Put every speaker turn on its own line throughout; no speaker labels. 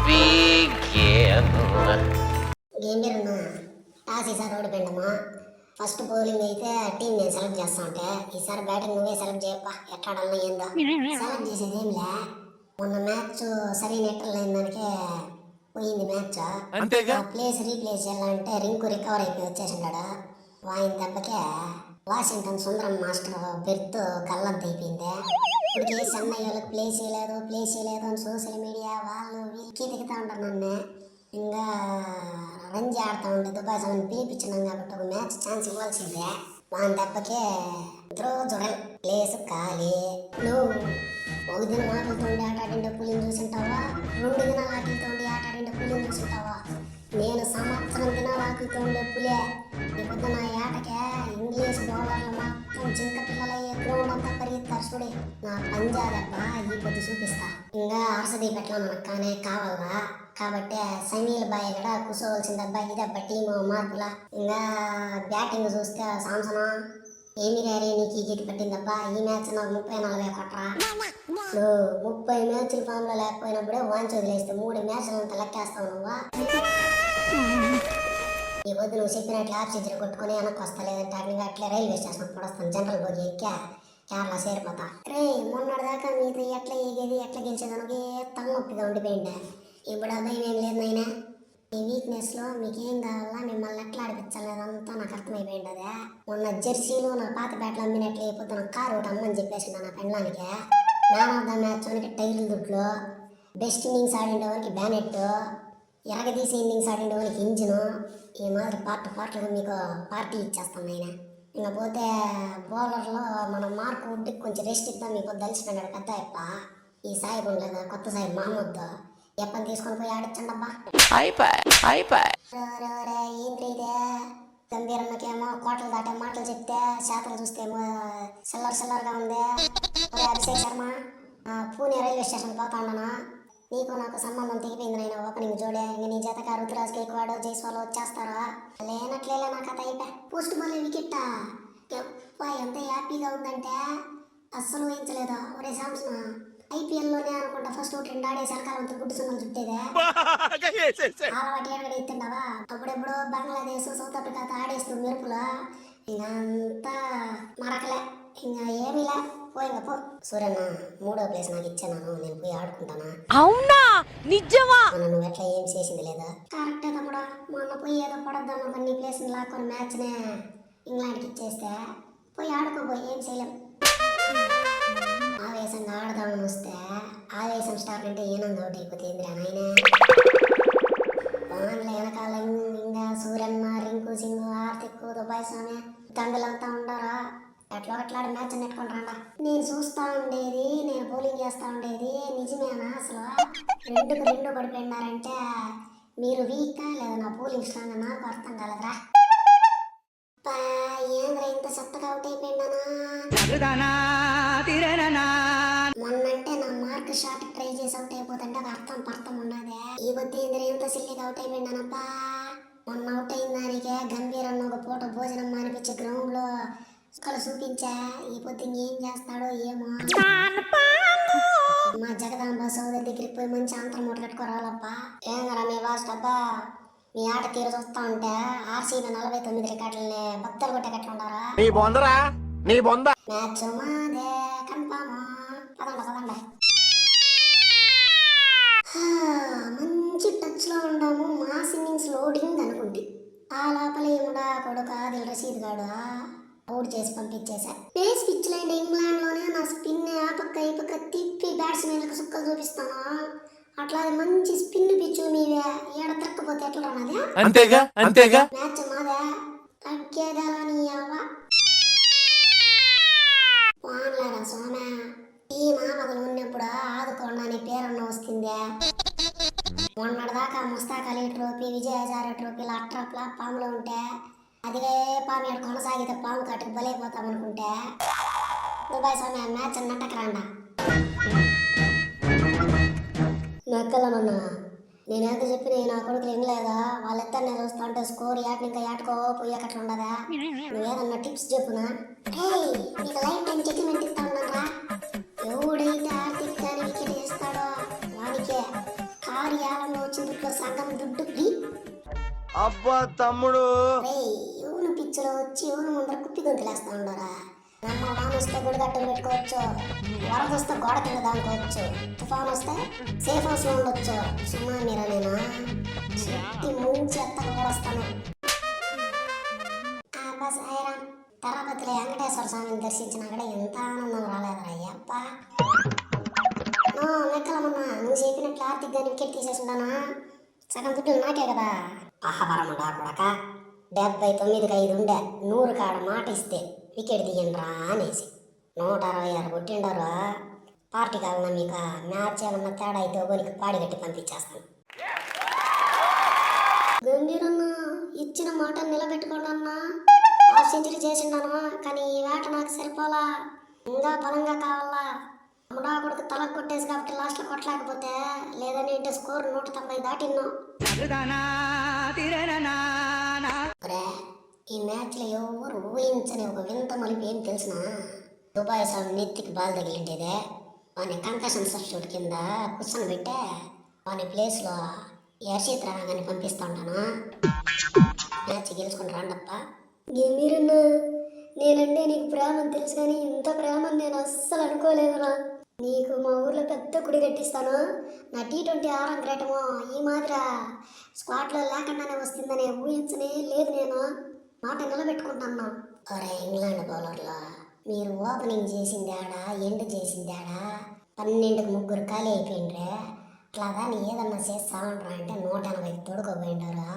begin.
Game పేరున్నా toss ఈసారి ఓడిపోయిందమ్మా. First bowling అయితే team నేను సెలెక్ట్ చేస్తా ఉంటే ఈసారి బ్యాటింగ్ నువ్వే సెలెక్ట్ చేయప్పా. ఎట్లా ఆడాలన్నా ఏందో సెలెక్ట్ చేసేది ఏంలే. మొన్న మ్యాచ్ సరైన ఎట్టర్ అయిన దానికే పోయింది మ్యాచ్.
అంతేగా
ప్లేస్ రీప్లేస్ చేయాలంటే రింకు రికవర్ అయిపోయి వచ్చేసిండాడు. వాయిన దెబ్బకే వాషింగ్టన్ సుందరం మాస్టర్ బెర్త్ గల్లంత అయిపోయింది. ఇప్పటికే చెన్నై వాళ్ళకి ప్లేస్ చేయలేదు అని సోషల్ మీడియా వాళ్ళు వీళ్ళకి దిగుతా ఉంటారు నన్ను. ఇంకా రంజీ ఆడుతూ ఉండే దుబాయ్ సమని పిలిపించినాం కాబట్టి ఒక మ్యాచ్ ఛాన్స్ ఇవ్వాల్సిందే. వాని దెబ్బకే జుడల్ ప్లేస్ ఖాళీ. నువ్వు ఒక దినం ఆటలతో ఉండి ఆట ఆడిండే పులిని చూసింటావా, 2 దినాలు ఆటలతో ఉండి ఆట ఆడిండే పులిని చూసింటావా? నేను సంవత్సరం దినాలు ఆటలతో ఉండే పులే. ఇప్పుడు నా ఆటకే ఇంగ్లీష్ బౌలర్లు మొత్తం జింక పిల్లలయ్యే గ్రౌండ్ అంతా పరిగెత్తారు చూడే. నా పంజా దెబ్బ ఈ పొద్దు చూపిస్తా. ఇంకా అరసదీప్ ఎట్లా మనకు కానీ కావాలా కాబట్టి సనీల్ బాయ్ కూడా కూర్చోవలసిన దెబ్బ ఈ దెబ్బ టీము మార్పులా. ఇంకా బ్యాటింగ్ చూస్తే సామ్సన్ ఏమి రేరే నీకు ఈ గీతి పట్టిందబ్బా. ఈ మ్యాచ్ నాకు 30-40 కొట్టరా. నువ్వు 30 మ్యాచ్ల ఫామ్ లో లేకపోయినప్పుడే వాంచి వదిలేస్తే 3 మ్యాచ్లు అంతా లెక్కేస్తావు నువ్వా. ఈ పొద్దు నువ్వు చెప్పినట్లు ఆక్సిజన్ కొట్టుకుని వెనక్కి వస్తా, లేదంటే అట్లే రైల్వే స్టేషన్ పడొస్తాను. జనరల్ బోగి ఎక్కా కేరళ చేరిపోతా. రే మొన్నటిదాకా మీతో ఎట్లా ఎగేది ఎట్లా గెలిచేదానికి తలనొప్పిగా ఉండిపోయిండే. ఇప్పుడు అబ్బాయి ఏం లేదు నాయనా. ఈ వీక్నెస్లో మీకేం కావాలా, మిమ్మల్ని ఎట్లా ఆడిపించలేదంతా నాకు అర్థమైపోయింది. అదే మొన్న జెర్సీలు నా పాత బ్యాట్లు అమ్మినట్లు అయిపోతే నాకు కారు ఒకటి అమ్మని చెప్పేసింది నా పెండ్లానికి. మ్యాన్ ఆఫ్ ద మ్యాచ్ వానికి టైర్ల దుట్లు, బెస్ట్ ఇన్నింగ్స్ ఆడిండే వానికి బ్యానెట్, ఎరగదీసి ఇన్నింగ్స్ ఆడిండే వానికి ఇంజిన్. ఈ మాదిరి పార్ట్లుగా మీకు పార్టీ ఇచ్చేస్తాను నేను. ఇంకా పోతే బౌలర్లో మన మార్క్ వుడ్కి కొంచెం రెస్ట్ ఇద్దాం. మీకు దలిసిపోయినాడు పెద్ద అప్ప. ఈ సాయిబ్ ఉండలేదు కొత్త సాయిబ్ మహమ్మద్ ఎప్పని తీసుకొని పోయి ఆడించండి అబ్బా. ఏంటి ఇదే గంభీరమ్మకేమో కోటలు దాటే మాటలు చెప్తే చేతలు చూస్తేమో సిల్లర్గా ఉంది. అభిషేక్ శర్మ పూణే రైల్వే స్టేషన్ పోతా ఉన్నానా. నీకు నాకు సంబంధం తెగిపోయింది నాయన. ఓపెనింగ్ జోడే ఇంక నీ జతగా రుతురాజ్ గైక్వాడ్ జైస్వాల్ వచ్చేస్తారా? లేనట్లేలే నాకు కథ అయిపోయా. పోస్ట్ బాల్ వికెట్ ఎంత హ్యాపీగా ఉందంటే అస్సలు ఊహించలేదు. ఒరే సామ్సన్ ఐపీఎల్లోనే అనుకుంటా ఫస్ట్ 2 ఆడేసి వెనకాలంతా గుడ్డు సున్నం చుట్టేదే అలవాటు ఏడగడ ఇస్తుండవా. అప్పుడెప్పుడు బంగ్లాదేశ్ సౌత్ ఆఫ్రికాతో ఆడేస్తూ మెరుపులో ఇంకంతా మరకలే. ఇంకా ఏమిలే పోయింగ పో. సూర్యన్న 3వ ప్లేస్ నాకు ఇచ్చాను, నేను పోయి ఆడుకుంటానా. అవునా నిజమా? నువ్వు ఎట్లా ఏం చేసింది లేదా? కరెక్టే తమ్ముడా. మొన్న పోయి ఏదో పడద్దాము కొన్ని ప్లేస్ లాక్కొని మ్యాచ్నే ఇంగ్లాండ్కి ఇచ్చేస్తే పోయి ఆడుకోబోయి ఏం చేయలేం. ఆవేశంగా ఆడదామని వస్తే ఆవేశం స్టార్ట్ అంటే ఏనంది ఒకటి అయిపోతుంది నాయన. వాన్ల వెనకాల ఇంకా సూర్యన్న, రింకు సింగ్, ఆర్తిక్, దుబాయ్ స్వామి తండ్రులంతా ఉండారా. ఎట్లా మ్యాచ్ నెట్టుకుంటారా. నేను చూస్తా ఉండేది, నేను బౌలింగ్ చేస్తా ఉండేది నిజమేనా? అసలు 2కు 2 పడిపోయినారంటే మీరు వీకా లేదా నా బౌలింగ్ స్ట్రాంగ్ నాకు అర్థం కాలేదురా. ఏంద్రా ఇంత చెత్తగా అవుట్ అయిపోయిందనా. మొన్నంటే నా మార్క్ షాట్ ట్రై చేసి అవుట్ అయిపోతుంటే అర్థం ఉన్నదే. ఈ పొద్దు ఏంద్రా ఇంత సిల్లిగా అవుట్ అయిపోయిందనబ్బా. మొన్న అవుట్ అయిన దానికే గంభీరన్న ఒక పూట భోజనం మానిపించే గ్రౌండ్ లో కలు చూపించా. ఈ పొద్దు ఇంకేం చేస్తాడో ఏమో. మా జగదాంబ సోదరి దగ్గరికి పోయి మంచి అంతరం మూట కట్టుకోరాలప్పా. ఏంగరా మీ వాస్ట్ అబ్బా, మీ ఆట తీరు చూస్తా ఉంటే ఆర్సీబీ 49 రికార్డులని బద్దలు కొట్టేటట్లు ఉండారా. మ్యాచ్ మాదే కన్ఫామ్. పదండి మంచి టచ్ లో ఉన్నాము. మాస్ ఇన్నింగ్స్ లోడింగ్ అనుకుంది. ఆ లోపల ఏముడా కొడుక ఆదిల్ రషీద్ గాడు అవుట్ చేసి పంపించేశా. పేస్ పిచ్ లైన్ ఇంగ్లాండ్ లోనే నా స్పిన్ ఆ పక్క ఈ పక్క తిప్పి బ్యాట్స్మెన్లకు సుక్కలు చూపిస్తాను. అట్లా మంచి స్పిన్ పిచ్చు మీవే ఏడ తిరక్కపోతే ఎట్లా రానది. అంతేగా మ్యాచ్ మాదే తగ్గేదాని వాన్లారా సోమే. ఈ మామగలు ఉన్నప్పుడు ఆదుకోండి అని పేరన్న వస్తుందే. మొన్నటిదాకా ముస్తాక్ అలీ ట్రోఫీ, విజయ్ హజారే ట్రోఫీలు అట్రాప్లా పాములో ఉంటే అదే పాము ఏడు కొనసాగితే పాము కట్టుకు బలైపోతాం అనుకుంటే దుబాయ్ స్వామి మ్యాచ్ నట్టకరాండా. నక్కలమన్నా నేనేదో చెప్పిన నా కొడుకులు వినలేదా? వాళ్ళిద్దరిని చూస్తా ఉంటే స్కోర్ ఇంకా ఏటకో పోయేకట్లు ఉండదా. నువ్వేదన్నా టిప్స్ చెప్పునా? నీకు లైఫ్ టైం సెటిల్మెంట్ ఇస్తా ఉన్నారా? ఎవడైతే ఆర్థిక వికెట్ ఇస్తాడో వానికే కారు భారీ ఆలంలో వచ్చిన దుడ్లో సగం దుడ్డు ఫ్రీ.
అబ్బా తమ్ముడు,
ఎవరు పిచ్చిలో వచ్చి ఎవరు ముందర కుప్పి గొంతులేస్తా ఉండరా. నమ్మ వాన వస్తే గుడిగట్టలు పెట్టుకోవచ్చు, వరద వస్తే గోడ కింద దానుకోవచ్చు, తుఫాన్ వస్తే సేఫ్ హౌస్ లో ఉండొచ్చు. సుమా మీరా నేను చెట్టి ముంచి ఎత్తక కూడా వస్తాను. సాయిరాం తిరుపతిలో వెంకటేశ్వర స్వామిని దర్శించినా కూడా ఎంత ఆనందం రాలేదురా అయ్యప్ప. మెక్కలమన్నా నువ్వు చెప్పినట్లు ఆర్థిక వికెట్ తీసేసిందానా, సగం దుడ్డు నాకే కదా. పహపరముడా కొడక, 79-5 ఉండే 100 కాడ మాట ఇస్తే వికెట్ తీయండిరా అనేసి 166 కొట్టిండారు. పార్టీ కావాలన్నా మీకు మ్యాచ్ ఏమన్నా తేడా అయితే ఒకరికి పాడి కట్టి పంపించేస్తాను. గంభీరన్నా ఇచ్చిన మాట నిలబెట్టుకోండి అన్నా. 1/2 సెంచరీ చేసిండనా, కానీ ఈ వేట నాకు సరిపోలా, ఇంకా బలంగా కావాలా. ముడా కొడుకు తలకు కొట్టేసి కాబట్టి లాస్ట్లో కొట్టలేకపోతే, లేదని అంటే స్కోర్ 190 దాటిన్నాం. ఈ మ్యాచ్ లో ఎవరు ఊహించని ఒక వింత మలుపు ఏం తెలిసిన, దుబాయ్ సార్ నెత్తికి బాల్ తగిలిండేదే. వాని కంకషన్ సబ్స్టిట్యూట్ కింద కూర్చొని పెట్టే వాని ప్లేస్ లో యర్షిత్ రాగానే పంపిస్తా ఉంటాను. మ్యాచ్ గెలుచుకుని రాండప్ప. మీరన్నా నేనంటే నీకు ప్రేమ అని తెలుసు, కానీ ఇంత ప్రేమ నేను అస్సలు అనుకోలేదురా. నీకు మా ఊర్లో పెద్ద గుడి కట్టిస్తాను. నా T20 ఆరం గ్రేటమో ఈ మాదిర స్క్వాడ్లో లేకుండానే వస్తుందనే ఊహించనే లేదు. నేను మాట నిలబెట్టుకుంటున్నా. ఒరే ఇంగ్లాండ్ బౌలర్లో మీరు ఓపెనింగ్ చేసిందాడా ఎండ్ చేసిందాడా 12కి 3 ఖాళీ అయిపోయిండ్రే. అట్లా కానీ ఏదన్నా చేస్తా ఉంటారా అంటే 180 తొడుకోపోయిండారా.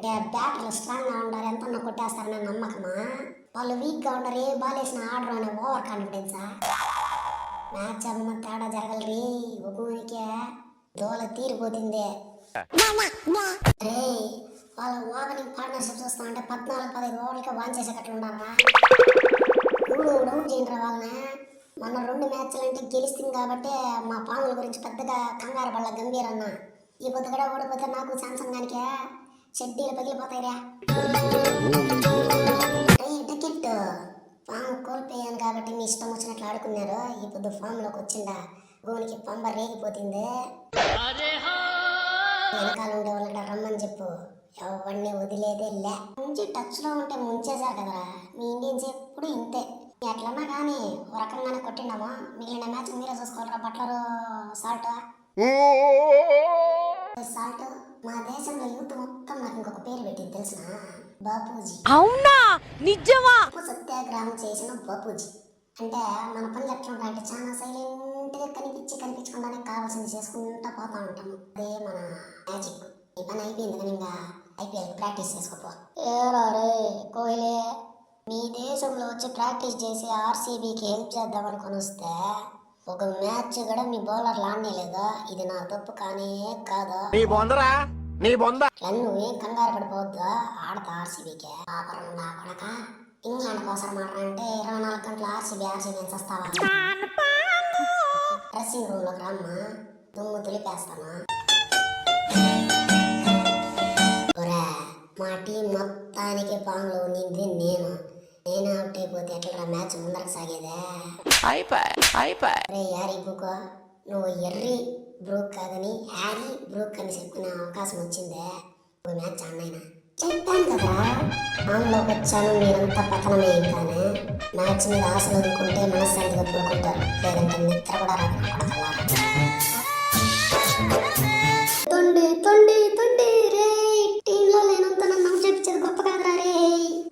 బ్యాటర్లు స్ట్రాంగ్ గా ఉండారు, ఎంత కొట్టేస్తారనే నమ్మకమా. వాళ్ళు వీక్ గా ఉండరు, ఏ బాల్ వేసిన ఆర్డర్ అనే ఓవర్ కాన్ఫిడెన్సా. మ్యాచ్ అమ్మ తేడా జరగలరి ఒక్కొనికే దోల తీరిపోతుంది. రే వాళ్ళ ఓపెనింగ్ పార్ట్నర్షిప్ చూస్తా అంటే 14-15 ఓవర్లకే వాన్ చేసేటట్లు ఉండారా. డౌన్ చేయండి వాళ్ళని. మొన్న 2 మ్యాచ్లు అంటే గెలుస్తుంది కాబట్టి మా పాముల గురించి పెద్దగా కంగారు పడల గంభీరన్న. ఈ పొద్దు కూడా ఓడిపోతే నాకు శాంసంగానికే షెడ్డీలు పగిలిపోతాయిరా. టికెట్ ఫామ్ కోల్పోయాను కాబట్టి మీ ఇష్టం వచ్చినట్లు ఆడుకున్నారు. ఈ పొద్దు ఫామ్లోకి వచ్చిందా గోనికి పంబ రేగిపోతుంది. వెనకాల ఉండే వాళ్ళకి రమ్మని చెప్పు, ఎవరిని వదిలేదే లే. ముంచి టచ్లో ఉంటే ముంచేశారు కదరా. మీ ఇండియన్స్ ఎప్పుడు ఇంతే. ఎట్లన్నా కానీ ఒక రకంగానే కొట్టిండామా. మిగిలిన మ్యాచ్ మీరే చూసుకోవాలరా. బట్లరు సాల్ట్ మా దేశంలో యూత్ మొత్తం నాకు ఇంకొక పేరు పెట్టింది తెలిసిన, బాపూజీ.
అవునా నిజమా?
సత్యాగ్రహం చేసిన బాపూజీ. అంటే మన పనులు ఎట్లా ఉంటాయంటే చాలా సైలెంట్గా కనిపించకుండానే కావాల్సింది చేసుకుంటా పోతా ఉంటాము. అదే మన మ్యాజిక్. ఈ పని అయిపోయింది కానీ ఇంకా IPL ప్రాక్టీస్ చేసుకోపో. ఏరా రే కోహ్లీ, మీ దేశంలో వచ్చి ప్రాక్టీస్ చేసి RCBకి హెల్ప్ చేద్దాం అనుకుని వస్తే ఒక మ్యాచ్ కూడా మీ బౌలర్లు ఆడనేలేదా. ఇది నా తప్పు కానీ కాదు. నువ్వేం కంగారు పడిపోవద్దు, ఆడతా RCBకే. పాపరం నా కొడక, ఇంగ్లాండ్ కోసం ఆడరంటే 24 గంటలు RCB అని వస్తావా. డ్రెస్సింగ్ రూమ్ లోకి రమ్మా, దుమ్ము తులిపేస్తాను. మా టీం మొత్తానికి పాములో ఉన్నింది నేను అవుట్ అయిపోతే ఎట్లా మ్యాచ్ ముందరకు సాగేదే. రే యారీ బుక్, నువ్వు ఎర్రీ బ్రూక్ కాదని హ్యారీ బ్రూక్ అని చెప్పుకునే అవకాశం వచ్చిందే. ఒక మ్యాచ్ అన్నైనా చెప్పాను కదా, పాములోకి వచ్చాను మీరంతా పతనమే. ఇంకానే మ్యాచ్ మీద ఆశలు వదులుకుంటే మనశ్శాంతిగా పడుకుంటారు, లేదంటే నిద్ర కూడా రాదు. రే టీంలో లేనంత నన్ను చెప్పించేది గొప్ప కదరా. రే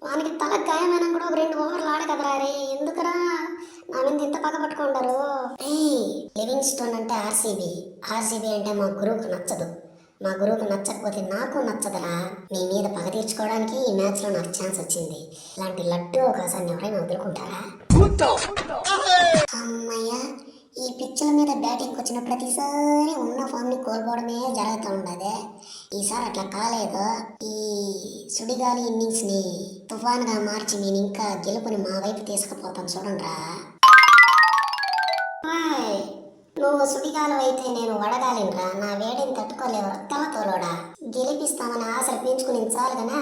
వానికి తల గాయమైనా కూడా ఒక 2 ఓవర్లు ఆడ కదరా. రే ఎందుకురా నా మీద ఇంత పగ పట్టుకుంటారు. లివింగ్ స్టోన్ అంటే ఆర్సీబీ అంటే మా గురువుకు నచ్చదు. మా గురువుకు నచ్చకపోతే నాకు నచ్చదురా. మీ మీద పగ తీర్చుకోవడానికి ఈ మ్యాచ్ లో నాకు ఛాన్స్ వచ్చింది. ఇలాంటి లడ్డు అవకాశాన్ని ఎవరైనా వదులుకుంటారా? అమ్మయ్యా, ఈ పిచ్చుల మీద బ్యాటింగ్ వచ్చిన ప్రతిసారి ఉన్న ఫామ్ ని కోల్పోవడమే జరుగుతూ ఉండదు. ఈసారి అట్లా కాలేదు. ఈ సుడిగాలి ఇన్నింగ్స్ ని తుఫాన్ గా మార్చి నేను ఇంకా గెలుపుని మా వైపు తీసుకుపోతాను చూడండిరా. నువ్వు సుడిగాలం అయితే నేను వడగాలినరా. నా వేడిని తట్టుకోలేవు తలతోలోడా. గెలిపిస్తామని ఆశలు పెంచుకుని చాలుగానా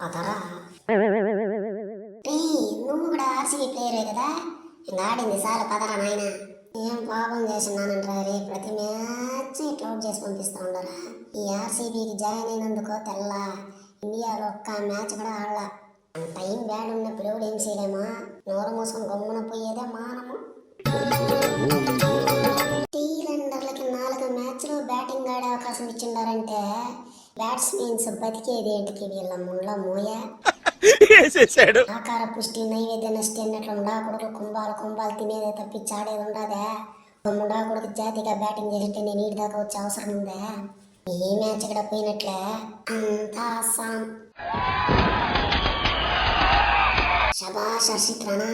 అతరా. నువ్వు కూడా RCB ప్లేయరే కదా, ఇంకా ఆడింది చాలు పదరా నాయన. ఏం పాపం చేసినానంటారా రే, ప్రతి మ్యాచ్ ఇట్లా అవుట్ చేసి పంపిస్తూ ఉండరా. ఈ ఆర్సీబీకి జాయిన్ అయినందుకో తెల్ల ఇండియాలో ఒక్క మ్యాచ్ కూడా ఆడలా. టైం బ్యాడ్ ఉన్నప్పుడు ఎవడు ఏం చేయలేమా, నోరు మూసుకొని గమ్మున పోయేదే మానము. టీలెండర్లకి 4 మ్యాచ్లు బ్యాటింగ్ ఆడే అవకాశం ఇచ్చిండారంటే బ్యాట్స్మెన్స్ బతికేది ఏంటికి వీళ్ళ ముళ్ళ మోయ. ఆకార పుష్టి నైవేద్య నష్టి అన్నట్లు ఉండా కొడుకు కుంభాలు తినేదే తప్పించి ఆడేది ఉండదే. ముండా కొడుకు జాతిగా బ్యాటింగ్ చేసింటే నేను నీటి దాకా వచ్చే అవసరం ఉందే. ఏ మ్యాచ్ ఇక్కడ పోయినట్లే అంతా అస్సాం. శబాష్ హర్షిత్ రాణా,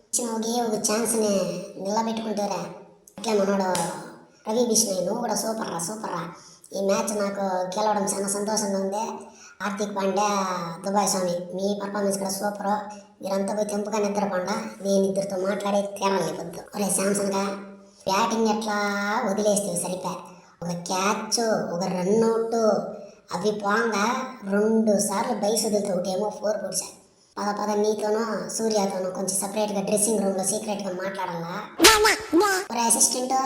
ఇచ్చిన ఒకే ఒక ఛాన్స్ని నిలబెట్టుకుంటారా. అట్లే మనోడు రవి బిష్ణయ్, నువ్వు కూడా సూపర్ రా. ఈ మ్యాచ్ నాకు గెలవడం చాలా సంతోషంగా ఉంది. హార్దిక్ పాండ్యా, దుబాయ్ స్వామి, మీ పర్ఫార్మెన్స్ కూడా సూపర్. మీరంతా పోయి తెంపుగా నిద్రపోండా, నేను ఇద్దరితో మాట్లాడే తేడాలి పొద్దు. ఒరే శాంసన్గా బ్యాటింగ్ ఎట్లా వదిలేస్తే సరిపా. ఒక క్యాచ్, ఒక రన్అట్ అవి పోంగా 2 సార్లు బైస్ వదిలితే ఒకటేమో 4 పొడిచారు. పద నీతోనూ సూర్యతోనూ కొంచెం సపరేట్గా డ్రెస్సింగ్ రూమ్లో సీక్రెట్గా మాట్లాడాలా. ఒరే అసిస్టెంట్,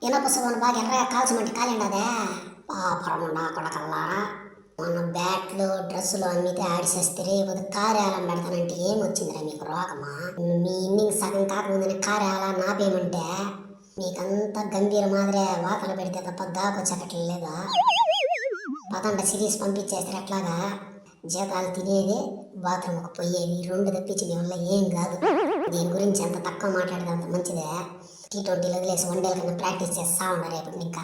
ఇనప సువన్ బాగా ఎర్రగా కాల్చమంటే కాలేండదే. పాపరముండా కొడకల్లారా, మన బ్యాట్లు డ్రెస్సులు అమ్మితే ఆడిసేస్తే ఒక కార్యాలం పెడతానంటే ఏమొచ్చిందిరా మీకు రోగమా. మీ ఇన్నింగ్స్ సగం కాకముందని కార్యాల నాపేయమంటే మీకంతా గంభీర మాదిరే వాతలు పెడితే తప్ప దాకొచ్చకట్లు లేదా. పదండ సిరీస్ పంపించేస్తే ఎట్లాగా జీతాలు తినేది, బాత్రూమ్కి పోయేది 2 తప్పించి మీ వల్ల ఏం కాదు. దీని గురించి ఎంత తక్కువ మాట్లాడితే అంత మంచిదే. T20 వదిలేసి 1 డే కన్నా ప్రాక్టీస్ చేస్తా ఉన్నారు రేపు ఇంకా.